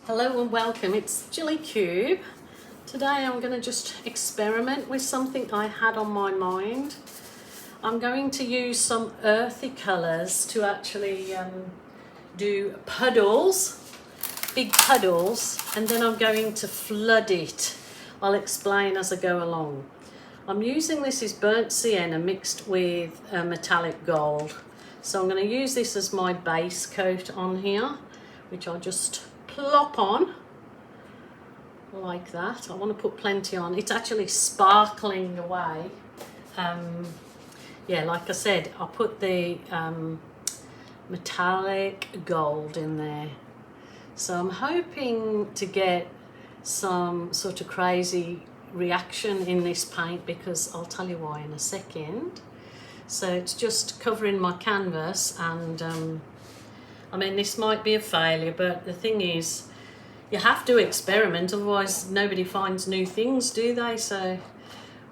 Hello and welcome, it's Gilly Cube. Today I'm going to just experiment with something I had on my mind. I'm going to use some earthy colours to actually do puddles, big puddles, and then I'm going to flood it. I'll explain as I go along. I'm using this is burnt sienna mixed with metallic gold. So I'm going to use this as my base coat on here, which I'll just plop on like that. I want to put plenty on. It's actually sparkling away. Yeah, like I said, I put the metallic gold in there. So I'm hoping to get some sort of crazy reaction in this paint, because I'll tell you why in a second. So it's just covering my canvas, and I mean, this might be a failure, but the thing is, you have to experiment, otherwise nobody finds new things, do they? So,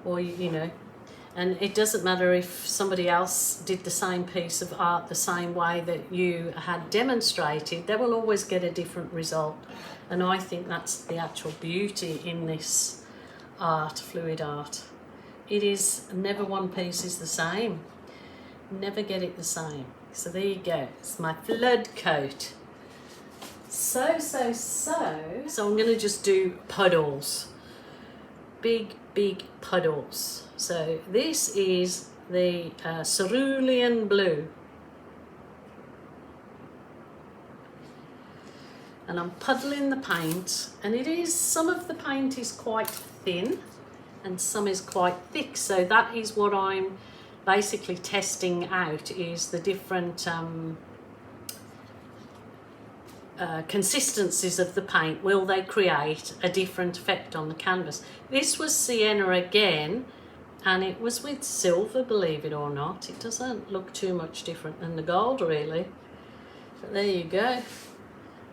or you know, and it doesn't matter if somebody else did the same piece of art the same way that you had demonstrated, they will always get a different result. And I think that's the actual beauty in this art, fluid art. It is never one piece is the same. Never get it the same. So there you go. It's my flood coat. So I'm going to just do puddles. Big puddles. So this is the cerulean blue. And I'm puddling the paint, and it is, some of the paint is quite thin and some is quite thick, so that is what I'm basically testing out, is the different consistencies of the paint. Will they create a different effect on the canvas? This was sienna again, and it was with silver, believe it or not. It doesn't look too much different than the gold really, but there you go.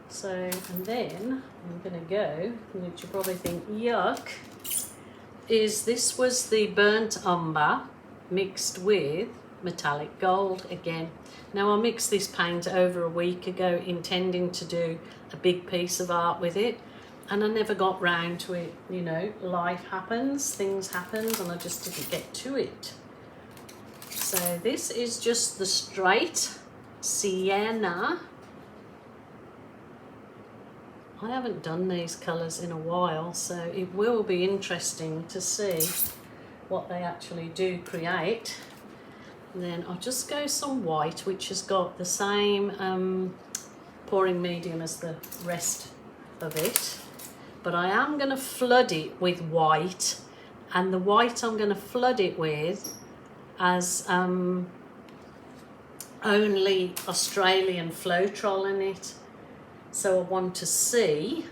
So, and then I'm going to go, which you probably think, yuck, is this was the burnt umber mixed with metallic gold again. Now I mixed this paint over a week ago intending to do a big piece of art with it, and I never got round to it. You know, life happens, things happen, and I just didn't get to it. So this is just the straight sienna. I haven't done these colours in a while, so it will be interesting to see what they actually do create. And then I'll just go some white, which has got the same pouring medium as the rest of it. But I am going to flood it with white, and the white I'm going to flood it with as only Australian Floetrol in it. So I want to see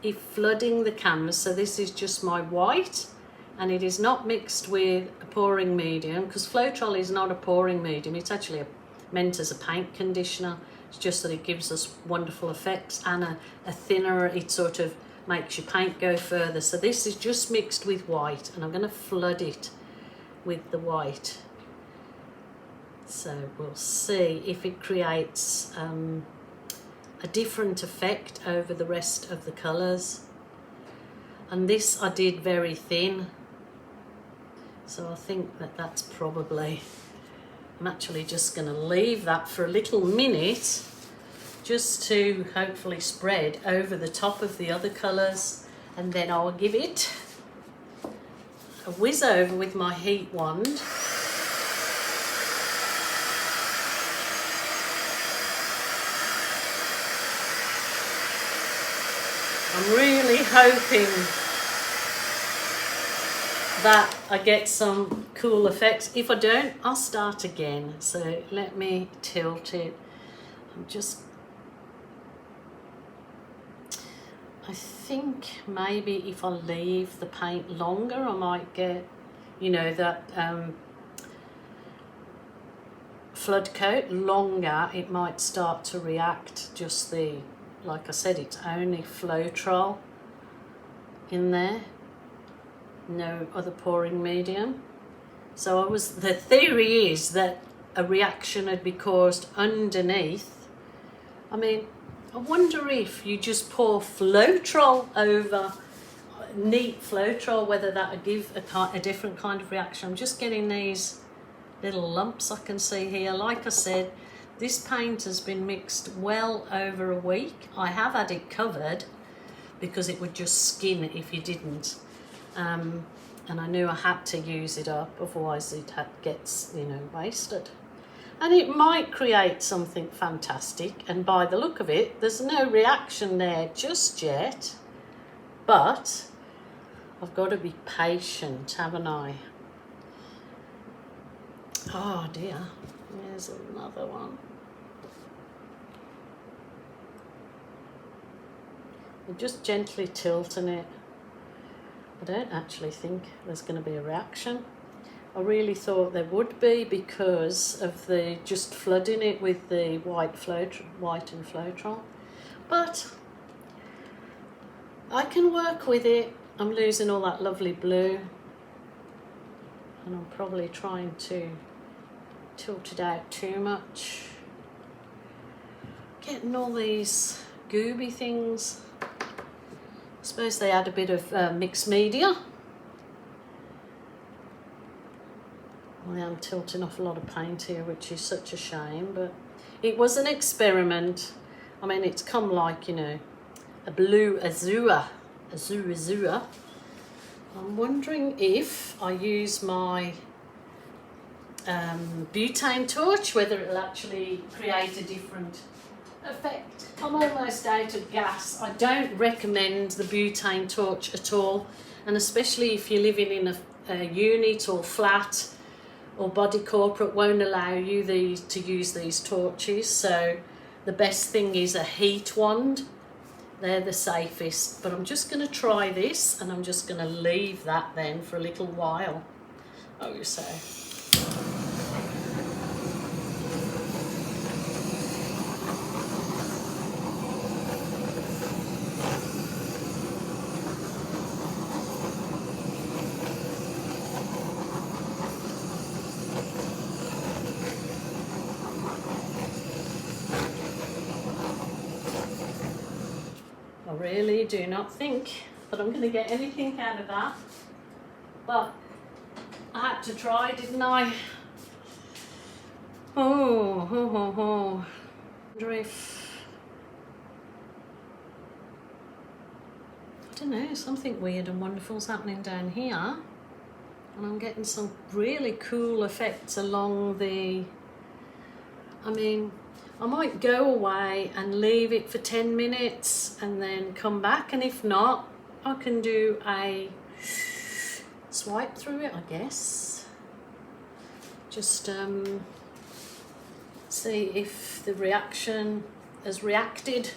if flooding the canvas, so this is just my white, and it is not mixed with a pouring medium, because Floetrol is not a pouring medium, it's actually meant as a paint conditioner. It's just that it gives us wonderful effects, and a thinner, it sort of makes your paint go further. So this is just mixed with white, and I'm going to flood it with the white. So we'll see if it creates a different effect over the rest of the colours. And this I did very thin, so I think that that's probably, I'm actually just going to leave that for a little minute just to hopefully spread over the top of the other colours, and then I'll give it a whiz over with my heat wand. I'm really hoping that I get some cool effects. If I don't, I'll start again. So let me tilt it. I think maybe if I leave the paint longer, I might get, you know, that flood coat longer, it might start to react. Just the, like I said, it's only Floetrol in there, no other pouring medium. So the theory is that a reaction had been caused underneath. I mean, I wonder if you just pour Floetrol over, neat Floetrol, whether that would give a different kind of reaction. I'm just getting these little lumps I can see here. Like I said, this paint has been mixed well over a week. I have had it covered because it would just skin if you didn't. And I knew I had to use it up, otherwise it gets, you know, wasted. And it might create something fantastic, and by the look of it, there's no reaction there just yet. But I've got to be patient, haven't I? Oh dear, there's another one. I'm just gently tilting it. I don't actually think there's going to be a reaction. I really thought there would be because of the just flooding it with the white and Floetrol. But I can work with it. I'm losing all that lovely blue. And I'm probably trying to tilt it out too much. Getting all these gooby things. I suppose they add a bit of mixed media. I am tilting off a lot of paint here, which is such a shame, but it was an experiment. I mean, it's come like, you know, a blue azure. I'm wondering if I use my butane torch, whether it'll actually create a different effect. I'm almost out of gas. I don't recommend the butane torch at all, and especially if you're living in a unit or flat or body corporate won't allow you to use these torches. So the best thing is a heat wand. They're the safest, but I'm just going to try this, and I'm just going to leave that then for a little while. Oh, you say. I really do not think that I'm going to get anything out of that, but I had to try, didn't I? I wonder if, I don't know, something weird and wonderful's happening down here, and I'm getting some really cool effects along the, I mean, I might go away and leave it for 10 minutes and then come back, and if not, I can do a swipe through it, I guess. Just see if the reaction has reacted.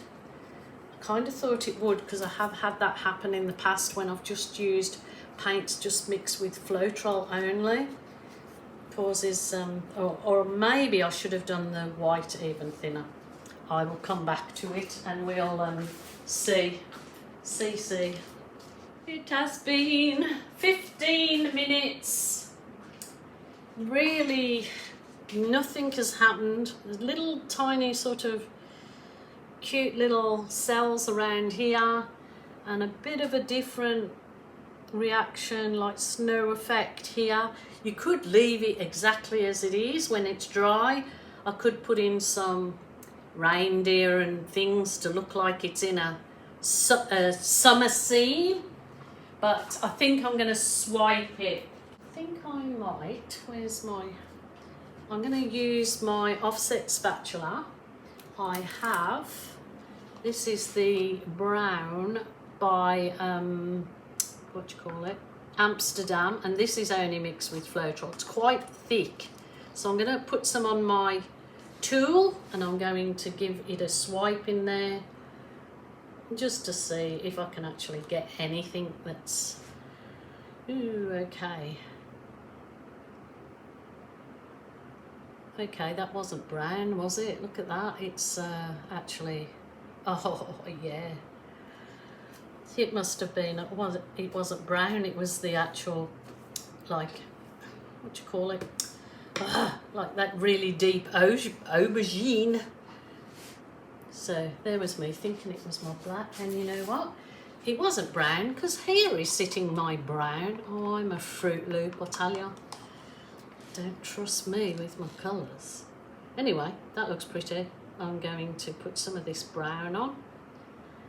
I kind of thought it would, because I have had that happen in the past when I've just used paints just mixed with Floetrol only. Causes or maybe I should have done the white even thinner. I will come back to it and we'll see. It has been 15 minutes. Really nothing has happened. There's little tiny sort of cute little cells around here, and a bit of a different reaction, like snow effect here. You could leave it exactly as it is when it's dry. I could put in some reindeer and things to look like it's in a summer scene, but I think I'm going to swipe it. I think I might, I'm going to use my offset spatula. I have, this is the brown by what do you call it, Amsterdam, and this is only mixed with Floetrol. It's quite thick, so I'm going to put some on my tool and I'm going to give it a swipe in there just to see if I can actually get anything that's okay. That wasn't brown, was it? Look at that, it's actually, oh yeah. It must have been, it wasn't brown, it was the actual, like, what do you call it? Like that really deep aubergine. So there was me thinking it was my black, and you know what? It wasn't brown, because here is sitting my brown. Oh, I'm a Fruit Loop, I tell you. Don't trust me with my colours. Anyway, that looks pretty. I'm going to put some of this brown on,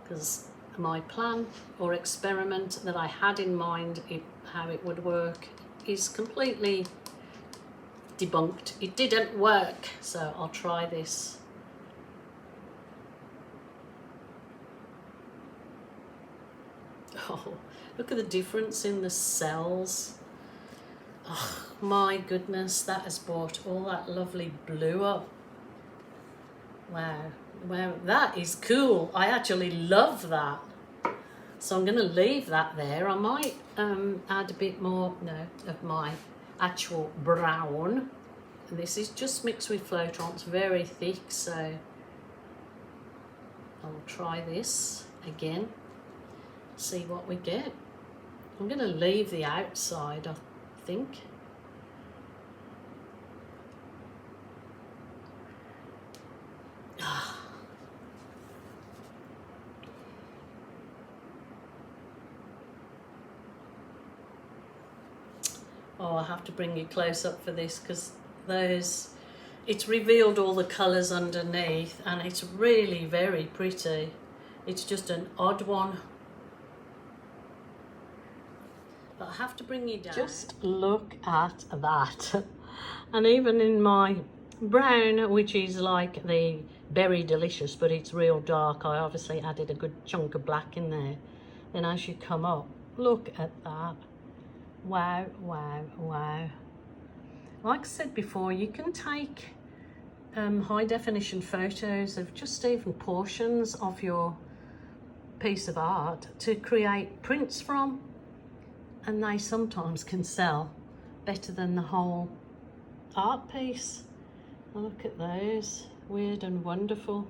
because my plan or experiment that I had in mind, how it would work, is completely debunked. It didn't work, so I'll try this. Oh, look at the difference in the cells. Oh my goodness, that has brought all that lovely blue up. Wow, wow, that is cool. I actually love that. So I'm going to leave that there. I might add a bit more, of my actual brown. And this is just mixed with Floetrol. It's very thick, so I'll try this again. See what we get. I'm going to leave the outside, I think. Oh, I have to bring you close up for this, because it's revealed all the colours underneath, and it's really very pretty. It's just an odd one. But I have to bring you down. Just look at that. And even in my brown, which is like the Berry Delicious, but it's real dark, I obviously added a good chunk of black in there. Then as you come up, look at that. Wow, wow, wow. Like I said before, you can take high definition photos of just even portions of your piece of art to create prints from, and they sometimes can sell better than the whole art piece. Look at those, weird and wonderful.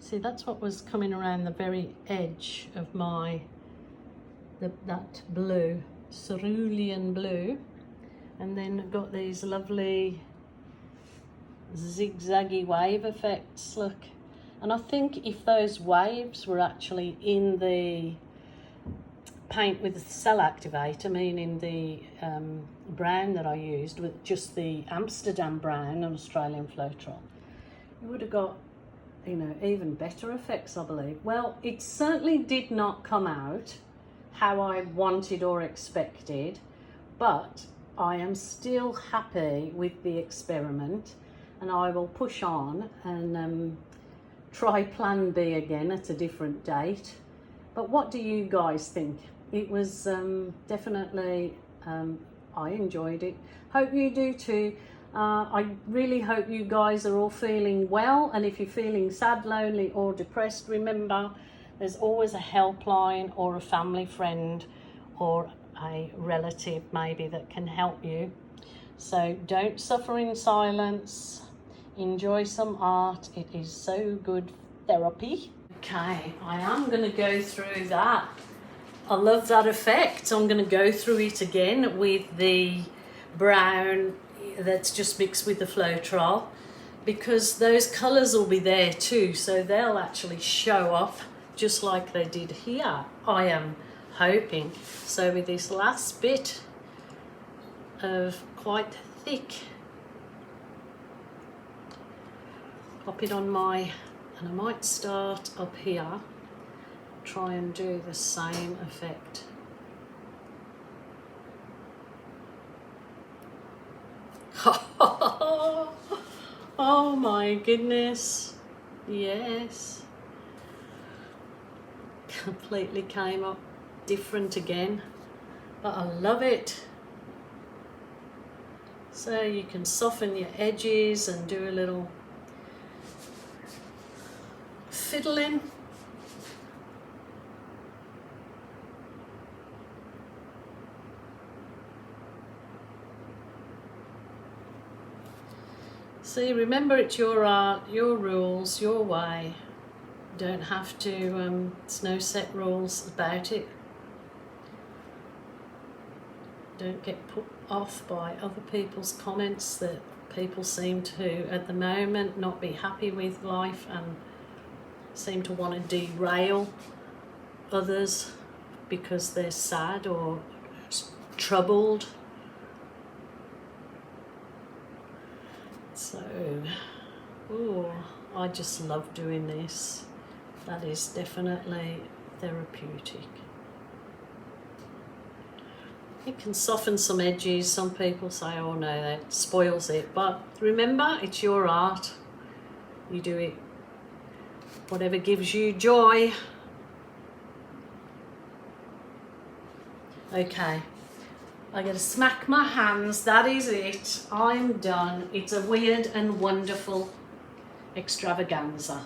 See, that's what was coming around the very edge of my that blue, cerulean blue, and then got these lovely zigzaggy wave effects, look. And I think if those waves were actually in the paint with the cell activator, meaning the brown that I used with just the Amsterdam brown and Australian Floetrol, you would have got, you know, even better effects, I believe. Well, it certainly did not come out how I wanted or expected, but I am still happy with the experiment, and I will push on and try plan B again at a different date. But what do you guys think? It was definitely, I enjoyed it. Hope you do too. I really hope you guys are all feeling well, and if you're feeling sad, lonely or depressed, remember there's always a helpline or a family friend or a relative maybe that can help you. So don't suffer in silence. Enjoy some art. It is so good therapy. Okay, I am going to go through that. I love that effect. I'm going to go through it again with the brown that's just mixed with the Floetrol, because those colours will be there too, so they'll actually show up just like they did here, I am hoping. So with this last bit of quite thick, pop it on my, and I might start up here, try and do the same effect. Oh my goodness, yes. Completely came up different again, but I love it. So you can soften your edges and do a little fiddling. See, remember, it's your art, your rules, your way. Don't have to, there's no set rules about it. Don't get put off by other people's comments that People seem to, at the moment, not be happy with life and seem to want to derail others because they're sad or troubled. So, oh, I just love doing this. That is definitely therapeutic. It can soften some edges. Some people say, oh no, that spoils it. But remember, it's your art. You do it, whatever gives you joy. Okay, I gotta smack my hands. That is it. I'm done. It's a weird and wonderful extravaganza.